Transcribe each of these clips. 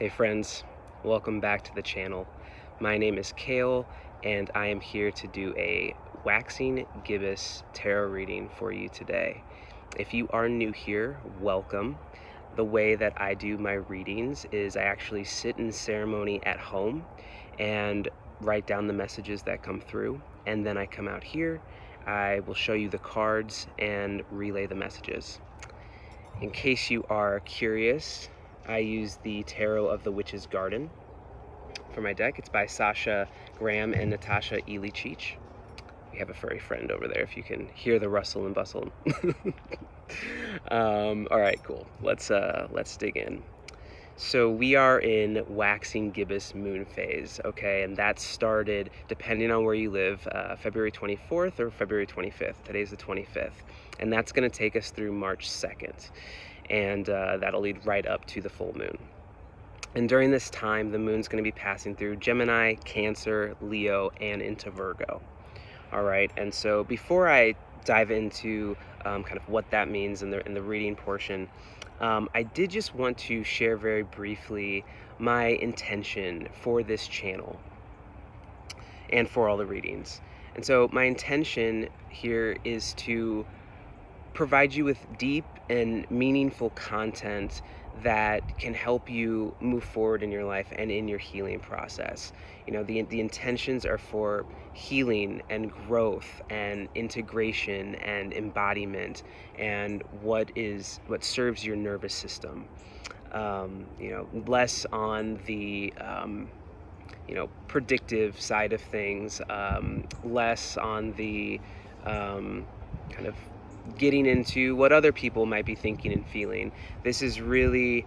Hey friends, welcome back to the channel. My name is Kale and I am here to do a Waxing Gibbous tarot reading for you today. If you are new here, welcome. The way that I do my readings is I actually sit in ceremony at home and write down the messages that come through, and then I come out here, I will show you the cards and relay the messages. In case you are curious, I use the Tarot of the Witch's Garden for my deck. It's by Sasha and Nataša Ilínčíć. We have a furry friend over there if you can hear the rustle and bustle. All right, cool. Let's dig in. So we are in Waxing Gibbous moon phase, okay, and that started, depending on where you live, February 24th or February 25th. Today's the 25th, and that's going to take us through March 2nd, and that'll lead right up to the full moon. And during this time, the moon's going to be passing through Gemini, Cancer, Leo, and into Virgo. All right, and so before I dive into kind of what that means in the reading portion, I did just want to share very briefly my intention for this channel and for all the readings. And so my intention here is to provide you with deep and meaningful content that can help you move forward in your life and in your healing process. You know, the intentions are for healing and growth and integration and embodiment and what serves your nervous system. You know, less on the predictive side of things, less on the kind of getting into what other people might be thinking and feeling. This is really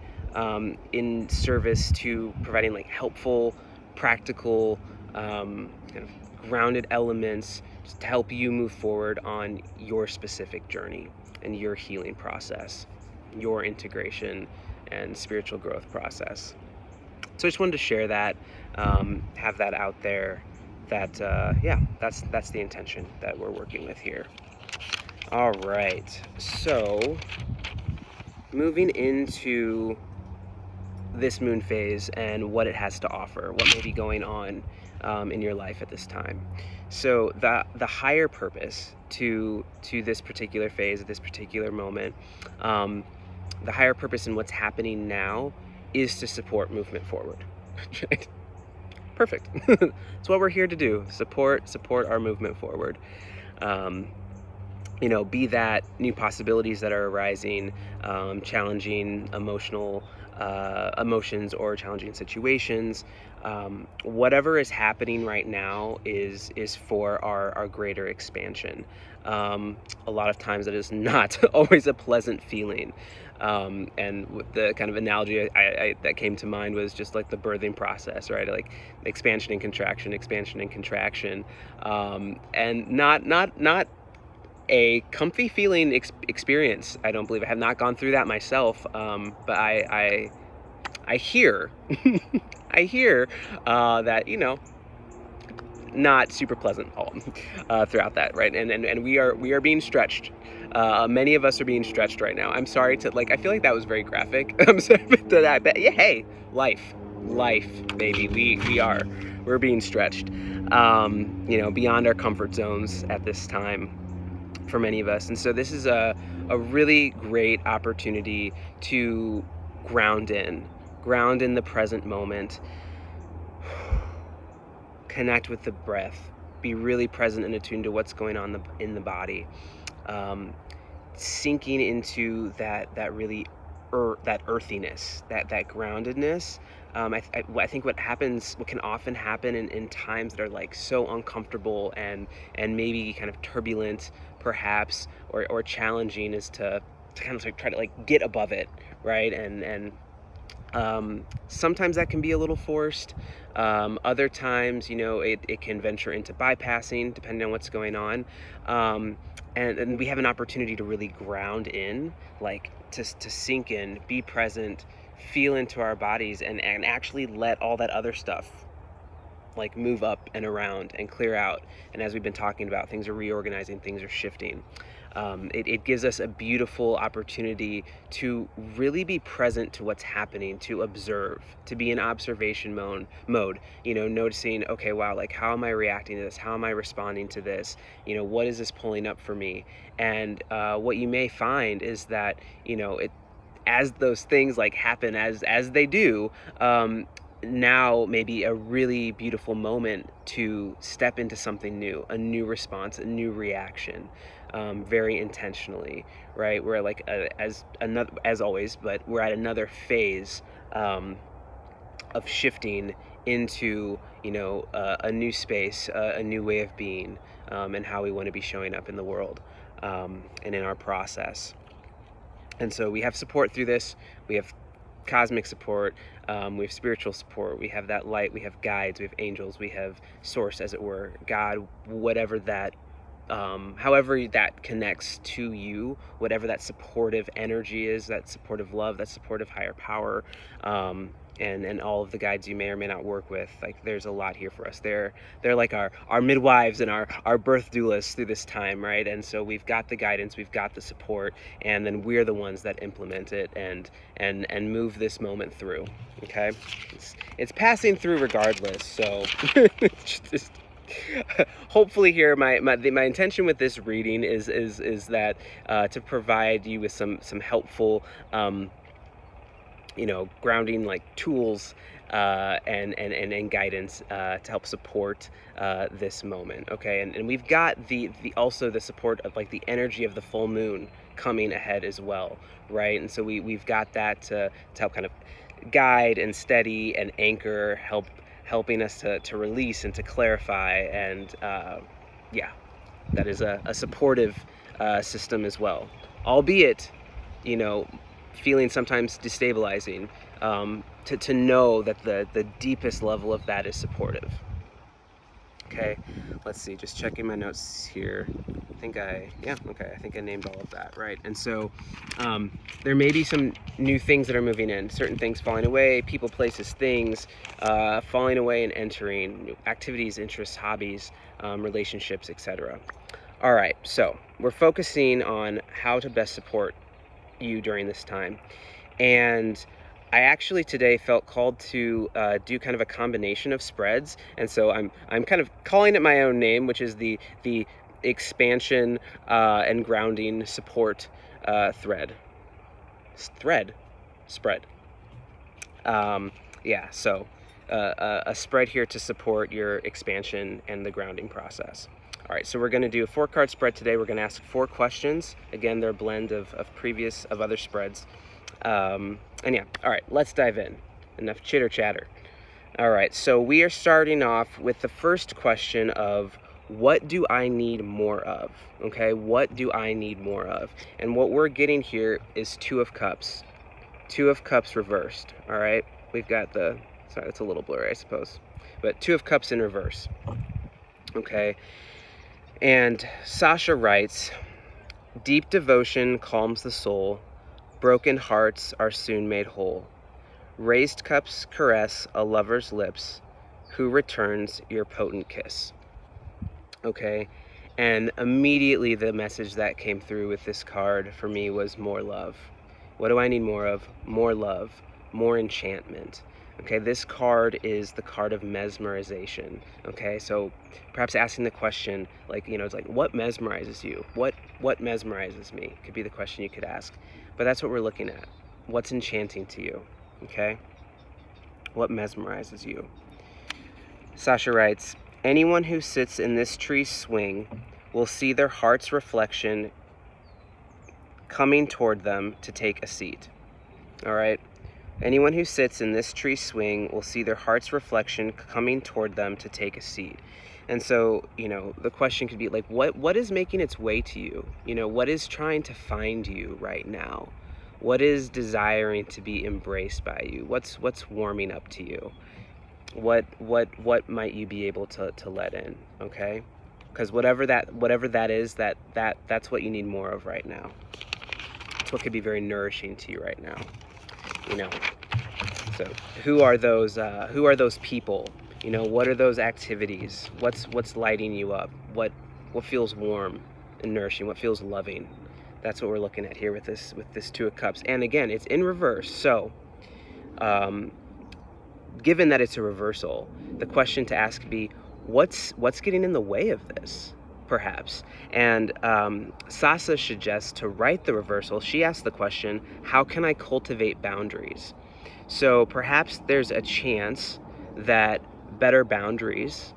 in service to providing like helpful, practical, kind of grounded elements just to help you move forward on your specific journey and your healing process, your integration and spiritual growth process. So I just wanted to share that, have that out there, that yeah, that's the intention that we're working with here. All right, so moving into this moon phase and what it has to offer, what may be going on in your life at this time. So the higher purpose to this particular phase, at this particular moment, the higher purpose in what's happening now is to support movement forward. Right? Perfect. It's what we're here to do. Support our movement forward. You know, be that new possibilities that are arising, challenging emotions or challenging situations. Whatever is happening right now is for our greater expansion. A lot of times it is not always a pleasant feeling. And with the kind of analogy that came to mind was just like the birthing process, right? Like expansion and contraction, and not a comfy feeling experience. I don't believe. I have not gone through that myself, but I hear I hear that, you know, not super pleasant throughout that, right? And we are being stretched. Many of us are being stretched right now. I'm sorry to, like, I feel like that was very graphic. I'm sorry to that, but yeah, hey, life, baby. We're being stretched, you know, beyond our comfort zones at this time for many of us. And so this is a really great opportunity to ground in the present moment, connect with the breath, be really present and attuned to what's going on in the body, sinking into that really that earthiness, that groundedness. I think what can often happen in times that are like so uncomfortable and maybe kind of turbulent, perhaps, or challenging, is to kind of like try to like get above it, right? And sometimes that can be a little forced. Other times, you know, it can venture into bypassing, depending on what's going on. And we have an opportunity to really ground in, like to sink in, be present, feel into our bodies, and actually let all that other stuff like move up and around and clear out. And as we've been talking about, things are reorganizing, things are shifting. It gives us a beautiful opportunity to really be present to what's happening, to observe, to be in observation mode, noticing, okay, wow, like, how am I reacting to this? How am I responding to this? What is this pulling up for me? And what you may find is that, as those things like happen as they do, now maybe a really beautiful moment to step into something new, a new response, a new reaction, very intentionally, right? We're like as always, but we're at another phase of shifting into a new space, a new way of being, and how we want to be showing up in the world, and in our process. And so we have support through this. We have cosmic support, we have spiritual support, we have that light, we have guides, we have angels, we have source, as it were, God, whatever that, however that connects to you, whatever that supportive energy is, that supportive love, that supportive higher power, and all of the guides you may or may not work with. Like, there's a lot here for us. They're like our midwives and our birth doulas through this time, right? And so we've got the guidance, we've got the support, and then we're the ones that implement it and move this moment through. Okay, it's passing through regardless. So just hopefully here, my intention with this reading is that to provide you with some helpful grounding, like, tools and guidance to help support this moment. Okay, and we've got the also the support of, like, the energy of the full moon coming ahead as well, right? And so we've got that to help kind of guide and steady and anchor, helping us to release and to clarify, and yeah, that is a supportive system as well, albeit feeling sometimes destabilizing, to know that the deepest level of that is supportive. Okay, let's see, just checking my notes here. I think I named all of that, right? And so there may be some new things that are moving in, certain things falling away, people, places, things falling away and entering, activities, interests, hobbies, relationships, etc. All right, so we're focusing on how to best support you during this time. And I actually today felt called to do kind of a combination of spreads, and so I'm kind of calling it my own name, which is the expansion and grounding support spread. Yeah, so a spread here to support your expansion and the grounding process. All right, so we're going to do a 4-card spread today. We're going to ask 4 questions. Again, they're a blend of other spreads. And yeah, all right, let's dive in. Enough chitter chatter. All right, so we are starting off with the first question of, what do I need more of? Okay, what do I need more of? And what we're getting here is 2 of Cups. 2 of Cups reversed, all right? We've got sorry, it's a little blurry, I suppose, but 2 of Cups in reverse, okay? And Sasha writes, deep devotion calms the soul, broken hearts are soon made whole. Raised cups caress a lover's lips, who returns your potent kiss. Okay, and immediately the message that came through with this card for me was more love. What do I need more of? More love, more enchantment. Okay, this card is the card of mesmerization. Okay, so perhaps asking the question, like, it's like, what mesmerizes you? What mesmerizes me? Could be the question you could ask. But that's what we're looking at. What's enchanting to you? Okay, what mesmerizes you? Sasha writes, anyone who sits in this tree's swing will see their heart's reflection coming toward them to take a seat. All right. Anyone who sits in this tree swing will see their heart's reflection coming toward them to take a seat. And so, the question could be like, what is making its way to you? What is trying to find you right now? What is desiring to be embraced by you? What's warming up to you? What might you be able to let in? Okay? Because whatever that is, that's what you need more of right now. It's what could be very nourishing to you right now. So who are those people? What are those activities? What's lighting you up? What feels warm nourishing, what feels loving. That's what we're looking at here with this Two of Cups. And again, it's in reverse. So given that it's a reversal, the question to ask would be, what's getting in the way of this, perhaps? And Sasha suggests to write the reversal. She asks the question, how can I cultivate boundaries? So perhaps there's a chance that better boundaries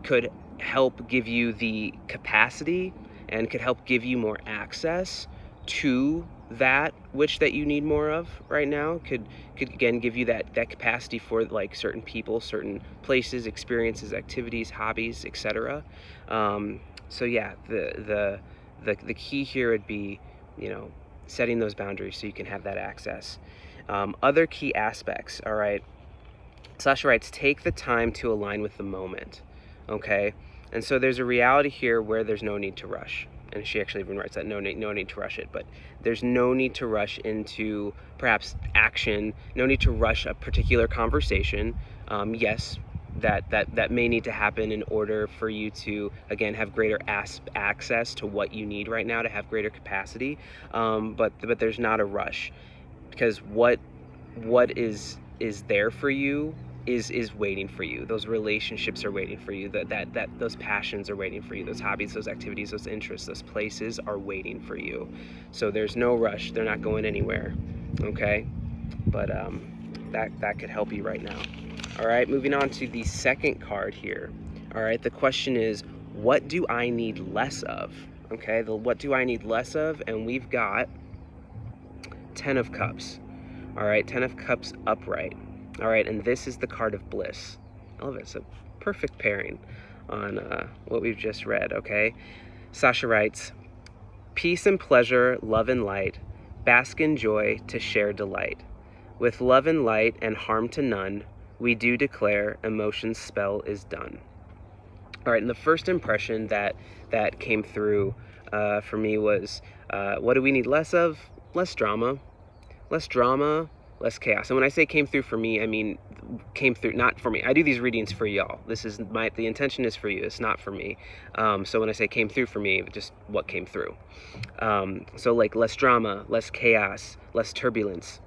could help give you the capacity and could help give you more access to that which that you need more of right now. Could again give you that capacity for like certain people, certain places, experiences, activities, hobbies, etc. So yeah, the key here would be, you know, setting those boundaries so you can have that access. Other key aspects, all right. Sasha writes, take the time to align with the moment, okay? And so there's a reality here where there's no need to rush. And she actually even writes that no need to rush it, but there's no need to rush into perhaps action, no need to rush a particular conversation. Yes, that may need to happen in order for you to, again, have greater access to what you need right now to have greater capacity, but there's not a rush, because what is there for you is waiting for you. Those relationships are waiting for you. That those passions are waiting for you. Those hobbies, those activities, those interests, those places are waiting for you. So there's no rush. They're not going anywhere. Okay, but that could help you right now. All right, moving on to the second card here. All right, the question is, what do I need less of? Okay, what do I need less of? And we've got 10 of Cups. All right, 10 of Cups upright. All right, and this is the card of bliss. I love it. It's a perfect pairing on what we've just read, okay? Sasha writes, peace and pleasure, love and light, bask in joy to share delight. With love and light and harm to none, we do declare emotion's spell is done. All right, and the first impression that came through for me was, what do we need less of? Less drama. Less drama, less chaos. And when I say came through for me, I mean came through, not for me. I do these readings for y'all. This is the intention is for you. It's not for me. So when I say came through for me, just what came through. So like less drama, less chaos, less turbulence.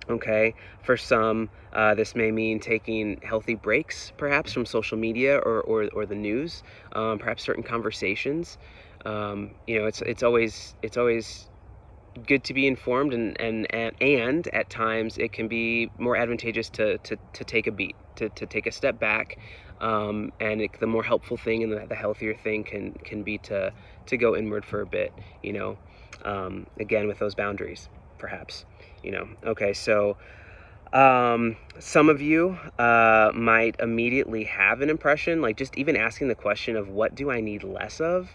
Okay, for some, this may mean taking healthy breaks, perhaps from social media or the news, perhaps certain conversations. You know, it's always good to be informed, and at times it can be more advantageous to take a beat, to take a step back, and the more helpful thing and the healthier thing can be to go inward for a bit, you know, again with those boundaries, perhaps, you know. Okay, so some of you might immediately have an impression, like just even asking the question of what do I need less of.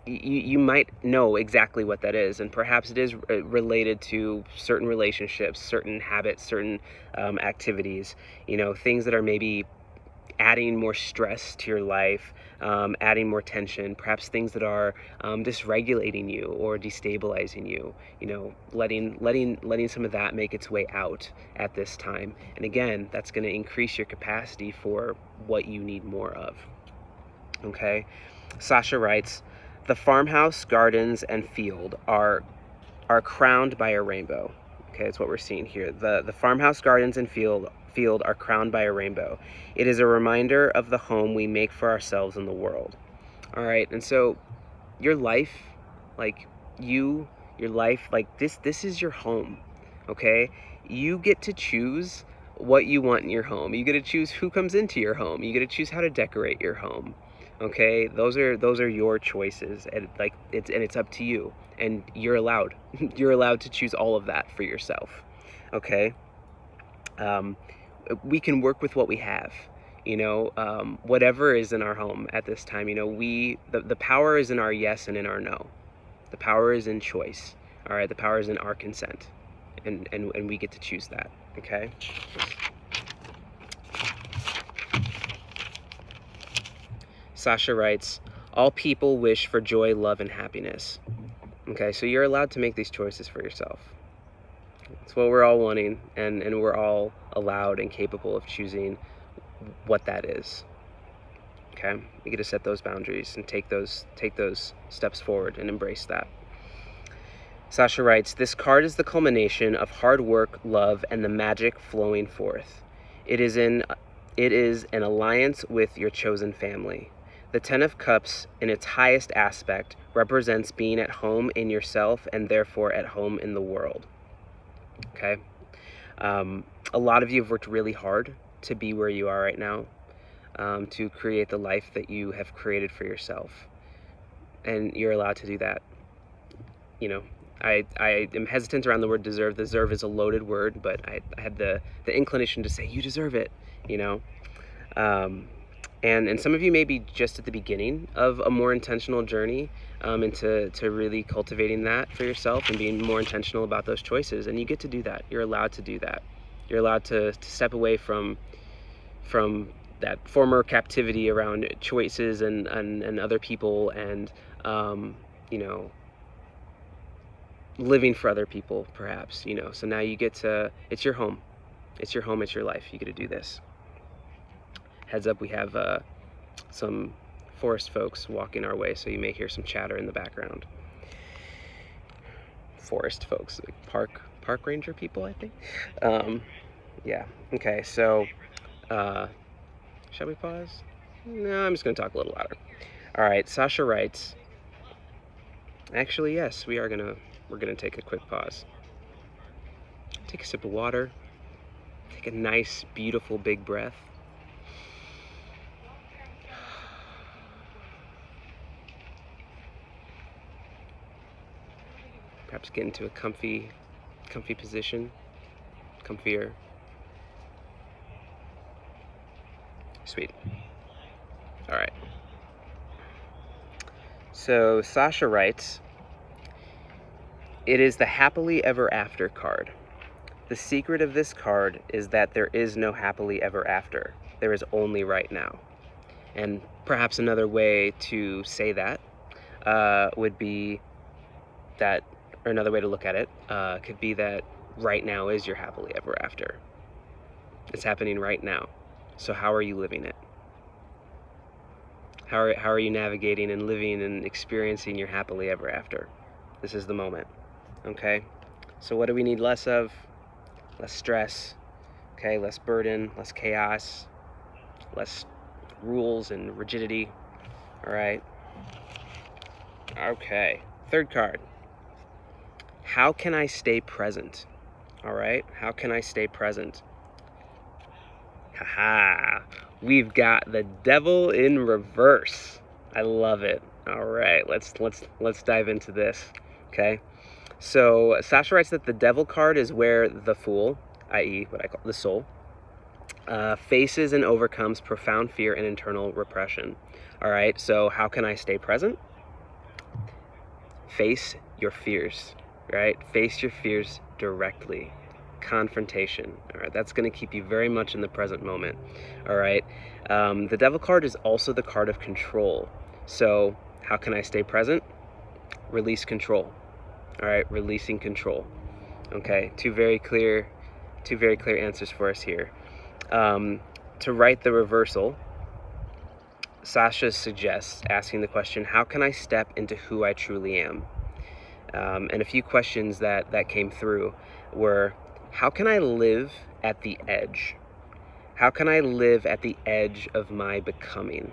You might know exactly what that is, and perhaps it is related to certain relationships, certain habits, certain activities, you know, things that are maybe adding more stress to your life, adding more tension, perhaps things that are dysregulating you or destabilizing you, you know, letting some of that make its way out at this time. And again, that's going to increase your capacity for what you need more of. Okay, Sasha writes, the farmhouse, gardens, and field are crowned by a rainbow. Okay, that's what we're seeing here. The farmhouse, gardens, and field are crowned by a rainbow. It is a reminder of the home we make for ourselves in the world. All right, and so your life, like your life, like this is your home. Okay, you get to choose what you want in your home. You get to choose who comes into your home. You get to choose how to decorate your home. Okay, those are your choices, and like it's up to you, and you're allowed to choose all of that for yourself. Okay, we can work with what we have, you know, whatever is in our home at this time. You know, the power is in our yes and in our no. The power is in choice. All right, the power is in our consent, and we get to choose that. Okay. Sasha writes, all people wish for joy, love, and happiness. Okay, so you're allowed to make these choices for yourself. It's what we're all wanting, and we're all allowed and capable of choosing what that is. Okay. Okay, you get to set those boundaries and take those steps forward and embrace that. Sasha writes, this card is the culmination of hard work, love, and the magic flowing forth. It is an alliance with your chosen family. The Ten of Cups, in its highest aspect, represents being at home in yourself and therefore at home in the world. Okay? A lot of you have worked really hard to be where you are right now, to create the life that you have created for yourself. And you're allowed to do that. You know, I am hesitant around the word deserve. Deserve is a loaded word, but I had the inclination to say, you deserve it, you know? And some of you may be just at the beginning of a more intentional journey into really cultivating that for yourself and being more intentional about those choices. And you get to do that. You're allowed to do that. You're allowed to step away from that former captivity around choices and other people and, you know, living for other people, perhaps, you know. So now you get to, it's your home. It's your home, it's your life. You get to do this. Heads up, we have some forest folks walking our way, so you may hear some chatter in the background. Forest folks, like park ranger people, I think. Yeah, okay, so shall we pause? No, I'm just gonna talk a little louder. All right, Sasha writes, actually, yes, we're gonna take a quick pause. Take a sip of water, take a nice, beautiful, big breath. Perhaps get into a comfy position, comfier. Sweet. All right. So Sasha writes, it is the happily ever after card. The secret of this card is that there is no happily ever after. There is only right now. And perhaps another way to say that would be that, or another way to look at it could be that right now is your happily ever after. It's happening right now. So how are you living it? How are you navigating and living and experiencing your happily ever after? This is the moment. Okay? So what do we need less of? Less stress, okay? Less burden, less chaos, less rules and rigidity. All right? Okay. Third card. How can I stay present? All right? How can I stay present? Haha. We've got the devil in reverse. I love it. All right, let's dive into this. Okay, so Sasha writes that the devil card is where the fool, i.e., what I call the soul, faces and overcomes profound fear and internal repression. All right, so how can I stay present? Face your fears. Right, face your fears directly. Confrontation. All right, that's going to keep you very much in the present moment. All right, the devil card is also the card of control. So how can I stay present? Release control. All right, releasing control. Okay, two very clear answers for us here. To write the reversal, Sasha suggests asking the question, how can I step into who I truly am? And a few questions that came through were, how can I live at the edge? How can I live at the edge of my becoming?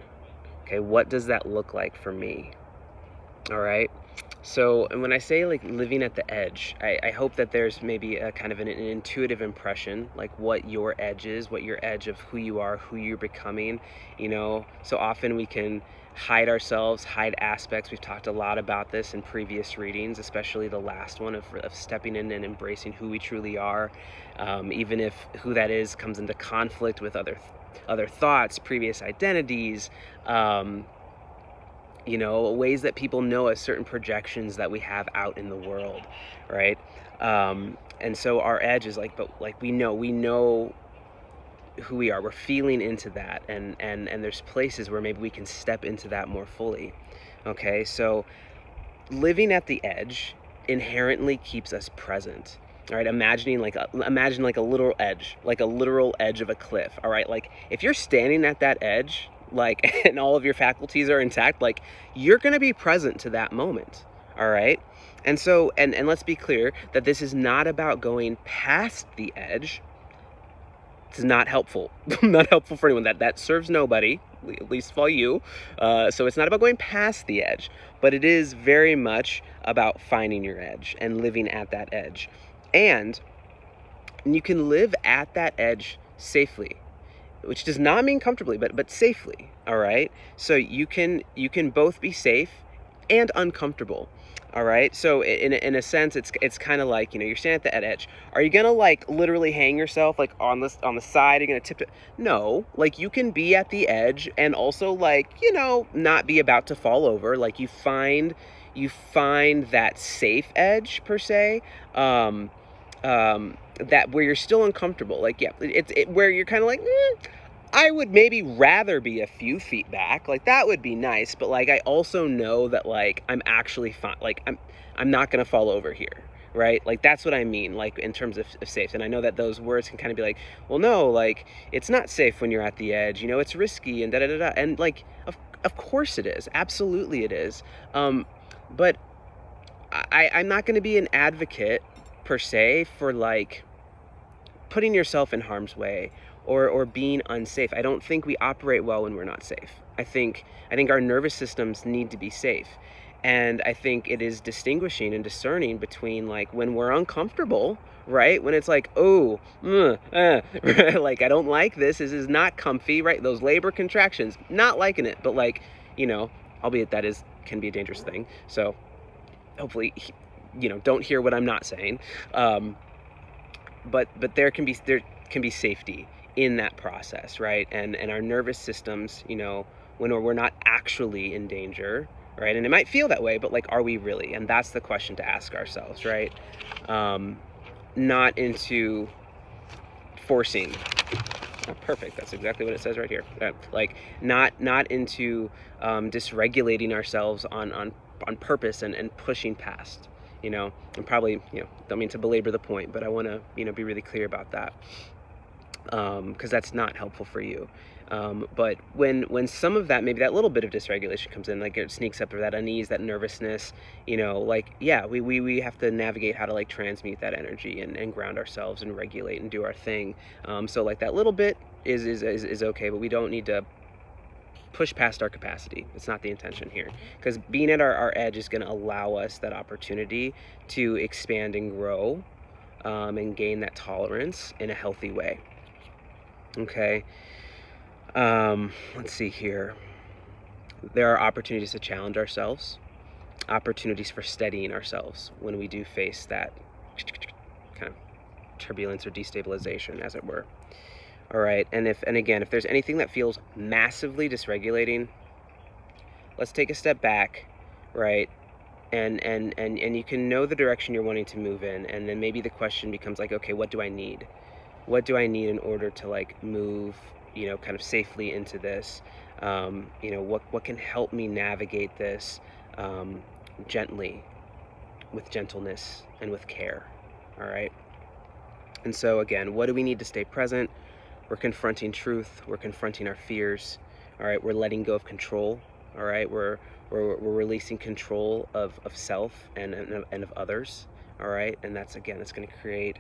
Okay, what does that look like for me? All right. So, and when I say like living at the edge, I hope that there's maybe a kind of an intuitive impression, like what your edge is, what your edge of who you are, who you're becoming, you know. So often we can hide ourselves, hide aspects. We've talked a lot about this in previous readings, especially the last one of stepping in and embracing who we truly are, even if who that is comes into conflict with other thoughts, previous identities, you know, ways that people know us, certain projections that we have out in the world, right? And so our edge is like, but like we know who we are. We're feeling into that, and there's places where maybe we can step into that more fully. Okay, so living at the edge inherently keeps us present. All right, imagine like a literal edge, like a literal edge of a cliff. All right, like if you're standing at that edge, like, and all of your faculties are intact, like, you're going to be present to that moment. All right. And so, and let's be clear that this is not about going past the edge. It's not helpful. Not helpful for anyone. That serves nobody, at least for you. So it's not about going past the edge, but it is very much about finding your edge and living at that edge. And you can live at that edge safely, which does not mean comfortably, but safely. All right. So you can both be safe and uncomfortable. All right. So in a sense, it's kind of like, you're standing at the edge. Are you gonna like literally hang yourself like on the side? Are you gonna tip it? No. Like, you can be at the edge and also, like, not be about to fall over. Like, you find that safe edge per se. That where you're still uncomfortable. Like, yeah, where you're kind of like, I would maybe rather be a few feet back. Like, that would be nice, but like, I also know that, like, I'm actually fine. Like, I'm not gonna fall over here, right? Like, that's what I mean, like, in terms of safe. And I know that those words can kind of be like, well, no, like, it's not safe when you're at the edge. It's risky and da da da da. And like, of course it is. Absolutely it is. But I'm not going to be an advocate per se for like putting yourself in harm's way or being unsafe. I don't think we operate well when we're not safe. I think our nervous systems need to be safe. And I think it is distinguishing and discerning between, like, when we're uncomfortable, right? When it's like, oh, like, I don't like this. This is not comfy, right? Those labor contractions, not liking it. But like, albeit that can be a dangerous thing. So hopefully, don't hear what I'm not saying. But there can be safety in that process, right? And our nervous systems, when we're not actually in danger, right? And it might feel that way, but like, are we really? And that's the question to ask ourselves, right? Not into forcing. Oh, perfect. That's exactly what it says right here. Like, not into dysregulating ourselves on purpose and pushing past. And probably, don't mean to belabor the point, but I want to, be really clear about that, because that's not helpful for you. But when some of that, maybe that little bit of dysregulation comes in, like it sneaks up, or that unease, that nervousness, like, yeah, we have to navigate how to like transmute that energy and ground ourselves and regulate and do our thing. So like that little bit is okay, but we don't need to push past our capacity. It's not the intention here, because being at our edge is going to allow us that opportunity to expand and grow, and gain that tolerance in a healthy way. Okay. Let's see here. There are opportunities to challenge ourselves, opportunities for steadying ourselves when we do face that kind of turbulence or destabilization, as it were. All right. And again, if there's anything that feels massively dysregulating, let's take a step back, right? And you can know the direction you're wanting to move in. And then maybe the question becomes like, okay, what do I need? What do I need in order to like move, kind of safely into this? What can help me navigate this gently, with gentleness and with care. All right. And so again, what do we need to stay present? We're confronting truth. We're confronting our fears. All right. We're letting go of control. All right. We're releasing control of self and of others. All right. And that's, again, it's going to create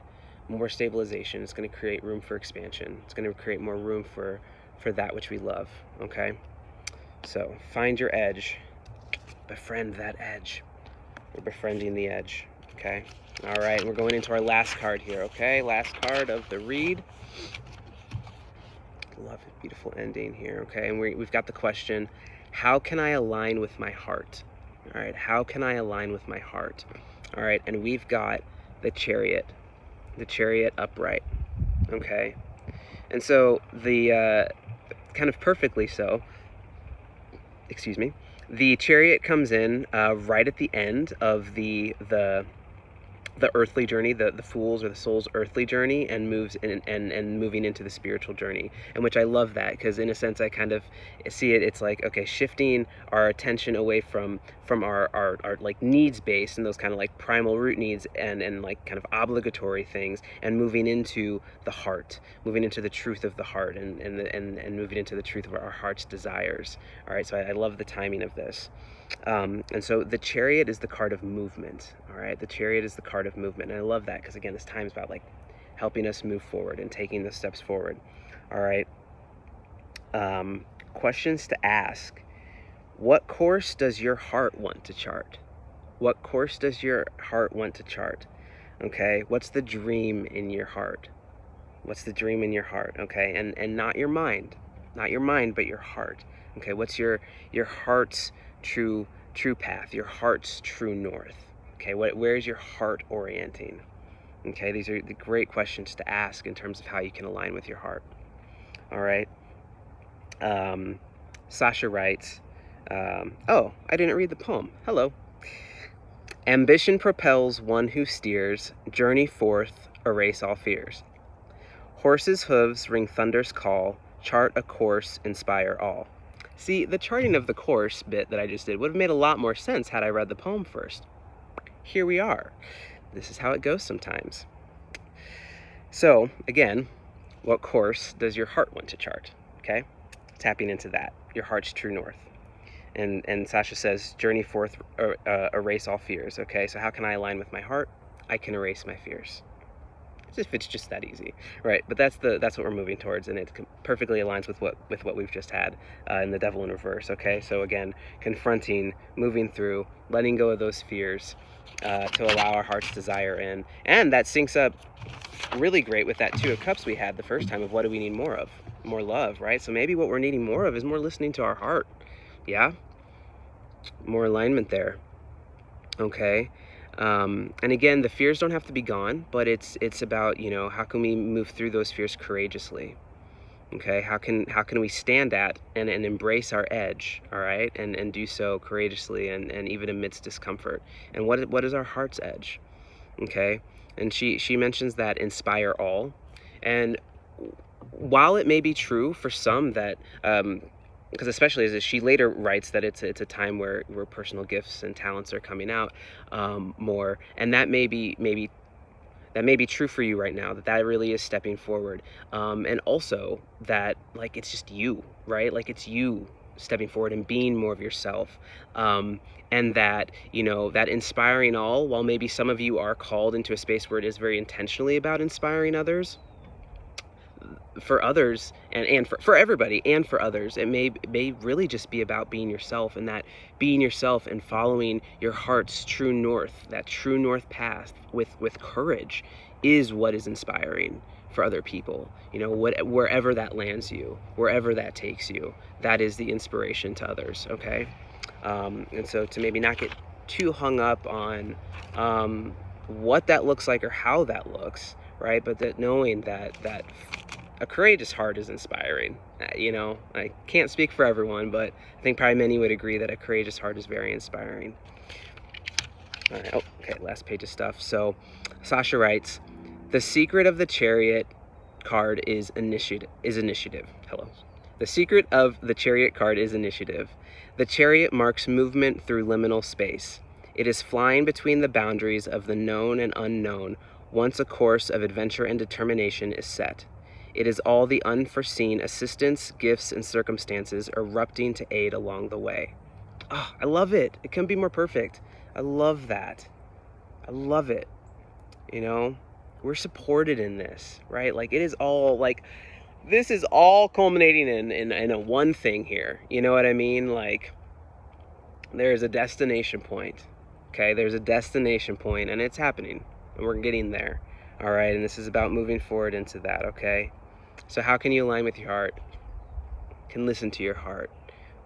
more stabilization. It's going to create room for expansion. It's going to create more room for that which we love. Okay. So find your edge. Befriend that edge. We're befriending the edge. Okay. All right. We're going into our last card here. Okay. Last card of the read. Love it. Beautiful ending here. Okay. And we've got the question, how can I align with my heart? All right. How can I align with my heart? All right. And we've got the Chariot upright. Okay. And so the kind of perfectly so, the Chariot comes in right at the end of the the earthly journey, the fool's or the soul's earthly journey, and moves in and moving into the spiritual journey. And which I love that, because in a sense I kind of see it, it's like, okay, shifting our attention away from our like needs based and those kind of like primal root needs and like kind of obligatory things, and moving into the heart, moving into the truth of the heart, and moving into the truth of our heart's desires. All right, so I love the timing of this. And so the Chariot is the card of movement. All right, the Chariot is the card of movement, and I love that, because again, this time is about like helping us move forward and taking the steps forward. All right, questions to ask. What course does your heart want to chart? What course does your heart want to chart? Okay, what's the dream in your heart? What's the dream in your heart? Okay, and not your mind, but your heart. Okay, what's your heart's true path, your heart's true north? Okay, where's your heart orienting? Okay, these are the great questions to ask in terms of how you can align with your heart. All right. Sasha writes, oh, I didn't read the poem. Hello. Ambition propels one who steers, journey forth, erase all fears. Horses' hooves ring thunder's call, chart a course, inspire all. See, the charting of the course bit that I just did would have made a lot more sense had I read the poem first. Here we are. This is how it goes sometimes. So, again, what course does your heart want to chart? Okay? Tapping into that, your heart's true north. And Sasha says, journey forth, erase all fears. Okay, so how can I align with my heart? I can erase my fears. If it's just that easy, right? But that's what we're moving towards, and it perfectly aligns with what we've just had in the Devil in Reverse. Okay, so again, confronting, moving through, letting go of those fears to allow our heart's desire in, and that syncs up really great with that Two of Cups we had the first time of what do we need more of? More love, right? So maybe what we're needing more of is more listening to our heart. Yeah, more alignment there. Okay. And again, the fears don't have to be gone, but it's about, how can we move through those fears courageously? Okay, how can we stand at and embrace our edge, all right, and do so courageously and even amidst discomfort? And what is our heart's edge? Okay, and she mentions that inspire all, and while it may be true for some that because especially as she later writes that it's a time where personal gifts and talents are coming out more, and that may be true for you right now, that really is stepping forward, and also that like it's just you, right? Like it's you stepping forward and being more of yourself, and that that inspiring all, while maybe some of you are called into a space where it is very intentionally about inspiring others, for others and for everybody and for others, it may really just be about being yourself, and that being yourself and following your heart's true north, that true north path with courage, is what is inspiring for other people. Wherever that lands you, wherever that takes you, that is the inspiration to others. Okay, and so to maybe not get too hung up on what that looks like or how that looks, right? But that knowing that a courageous heart is inspiring. I can't speak for everyone, but I think probably many would agree that a courageous heart is very inspiring. All right. Oh, okay, last page of stuff. So Sasha writes, the secret of the Chariot card is initiative. Hello. The secret of the Chariot card is initiative. The Chariot marks movement through liminal space. It is flying between the boundaries of the known and unknown once a course of adventure and determination is set. It is all the unforeseen assistance, gifts, and circumstances erupting to aid along the way. Oh, I love it. It couldn't be more perfect. I love that. I love it. We're supported in this, right? Like it is all like, this is all culminating in a one thing here. You know what I mean? Like there's a destination point. Okay, there's a destination point, and it's happening, and we're getting there. All right, and this is about moving forward into that. Okay, so how can you align with your heart? Can listen to your heart,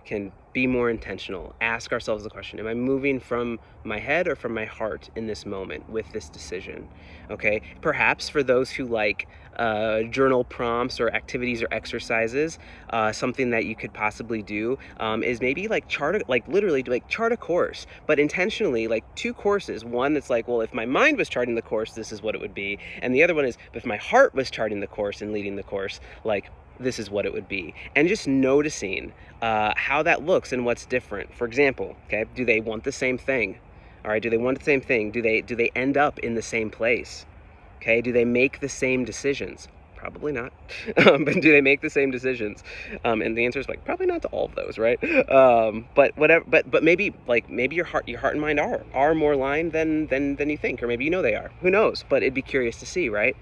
can Be more intentional. Ask ourselves the question, am I moving from my head or from my heart in this moment with this decision? Okay, perhaps for those who like journal prompts or activities or exercises, something that you could possibly do is maybe like literally like chart a course, but intentionally, like 2 courses. One that's like, well, if my mind was charting the course, this is what it would be. And the other one is, if my heart was charting the course and leading the course, like, this is what it would be. And just noticing how that looks and what's different. For example, okay, do they want the same thing? All right, do they want the same thing? Do they end up in the same place? Okay, do they make the same decisions? Probably not. But do they make the same decisions? And the answer is like, probably not to all of those, right? But whatever. But maybe your heart and mind are more aligned than you think, or maybe they are. Who knows? But it'd be curious to see, right?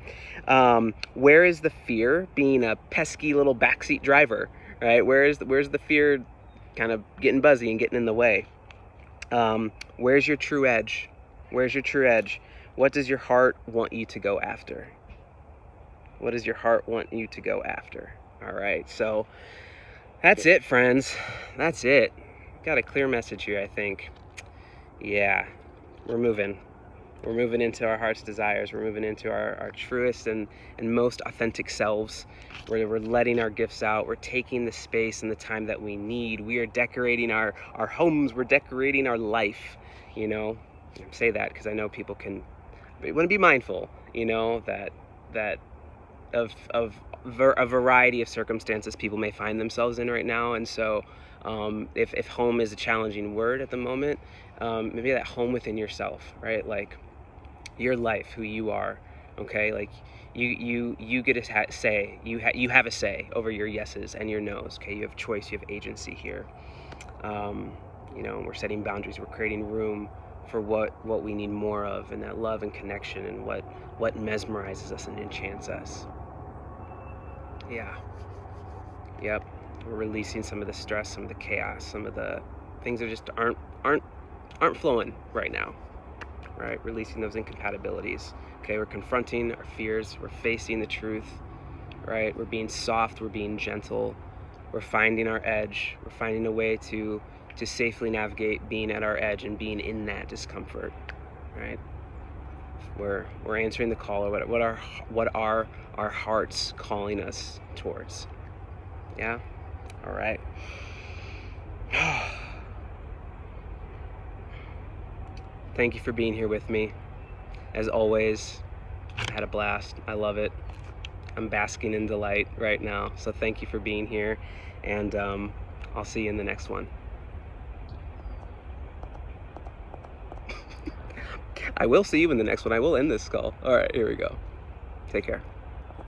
Where is the fear being a pesky little backseat driver, right? Where's the fear kind of getting buzzy and getting in the way? Where's your true edge? Where's your true edge? What does your heart want you to go after? What does your heart want you to go after? All right, so that's it, friends. That's it. Got a clear message here, I think. Yeah, we're moving. We're moving into our heart's desires. We're moving into our truest and most authentic selves. We're letting our gifts out. We're taking the space and the time that we need. We are decorating our homes. We're decorating our life. I say that because I know people want to be mindful, that of a variety of circumstances people may find themselves in right now. And so if home is a challenging word at the moment, maybe that home within yourself, right? Like your life, who you are, okay? Like you get a say. You have a say over your yeses and your nos, okay? You have choice, you have agency here. We're setting boundaries, we're creating room for what we need more of, and that love and connection, and what mesmerizes us and enchants us. Yeah. Yep. We're releasing some of the stress, some of the chaos, some of the things that just aren't flowing right now. Right? Releasing those incompatibilities. Okay, we're confronting our fears, we're facing the truth, right? We're being soft, we're being gentle, we're finding our edge, we're finding a way to safely navigate being at our edge and being in that discomfort, right? We're answering the call, or what are our hearts calling us towards? Yeah? All right. Thank you for being here with me. As always, I had a blast. I love it. I'm basking in delight right now. So thank you for being here, and I'll see you in the next one. I will see you in the next one. I will end this call. All right, here we go. Take care.